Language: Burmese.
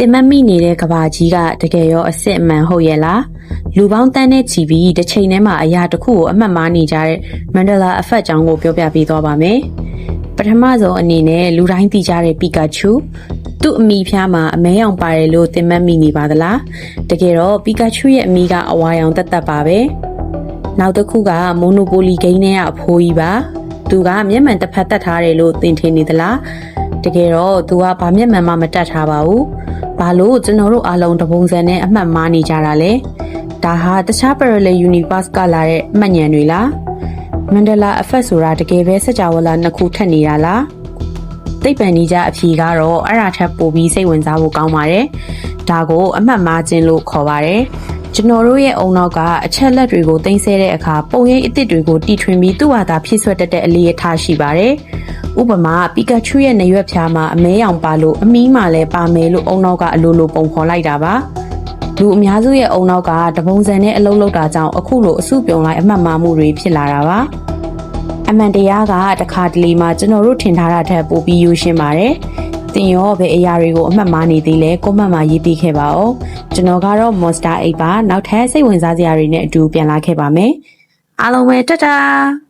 တင်မမိနေတဲ့ကဘာကြီးကတကယ်ရောအစစ်အမှန်ဟုတ်ရဲ့လားလူပေါင်းတန်းနဲ့ချီပြီးတစ်ချိန်ထဲမှာအရာတစ်ခုကိုအမှတ်မှားနေကြတဲ့မန်ဒလာအဖက်ကြောင့်ကိုပြောပြပေးသွားပါမယ်ပထမဆုံးအနေနဲ့လူတိုင်းသိကြတဲ့ပီကာချူသူ့အမိဖျားမှာအမဲရောင်ပါတယ်လို့တင်မမိနေပါသလားတကယ်တော့ပီကာချူရဲ့အမိကအဝါရောင်တက်တက်ပါပဲနောက်တစ်ခုကမိုနိုပိုလီဂိမ်းနဲ့အဖိုးကြီးပါသူကမျက်မှန်တစ်ဖက်တက်ထားတယ်လို့သင်ထင်နေသလားတကယ်တော့သူကဘာမျက်မှန်မှမတက်ထားပါဘူးဘာလို့ကျွန်တော်တို့အားလုံးတပုံစံနဲ့အမှတ်မှားနေကြတာလဲဒါဟာတခြား parallel universe ကလာတဲ့အမှတ်ဉာဏ်တွေလားမန်ဒလာအဖက်ဆိုတာတကယ်ပဲစကြဝဠာနှစ်ခုထက်နေတာလားသိပ္ပံနည်းကြအဖြေကတော့အဲ့ဒါထက်ပိုပြီးစိတ်ဝင်စားဖို့ကောင်းပါတယ်ဒါကိုအမှတ်မှားခြင်းလို့ခေါ်ပါတယ်ကျွန်တော်တို့ရဲ့အုံနောက်ကအချက်လက်တွေကိုသိမ်းဆဲတဲ့အခါပုံရိပ်အသစ်တွေကိုတီထွင်ပြီးသူ့ဟာသာဖြည့်ဆွတ်တတ်တဲ့အလေးအထားရှိပါတယ်ဥပမာပီကာချူရဲ့နရွက်ဖျားမှာအမဲရောင်ပါလို့အမီးမှာလည်းပါမယ်လို့အုံနောက်ကအလိုလိုပုံဖော်လိုက်တာပါလူအများစုရဲ့အုံနောက်ကတပုံစံနဲ့အလုံးလောက်တာကြောင့်အခုလိုအစုပြုံလိုက်အမှတ်မှားမှုတွေဖြစ်လာတာပါအမှန်တရားကတခါတလေမှကျွန်တော်တို့ထင်ထားတာထက်ပိုပြီးယူရှင်းပါတယ်သင်ရောဘယ်အရာတွေကိုအမှတ်မှားနေသေးလဲကွန်မန့်မှာရေးပြခဲ့ပါဦးကျွန်တော်ကတော့ Monster 8ပါနောက်ထပ်စိတ်ဝင်စားစရာတွေနဲ့အတူပြန်လာခဲ့ပါမယ်အားလုံးပဲတတား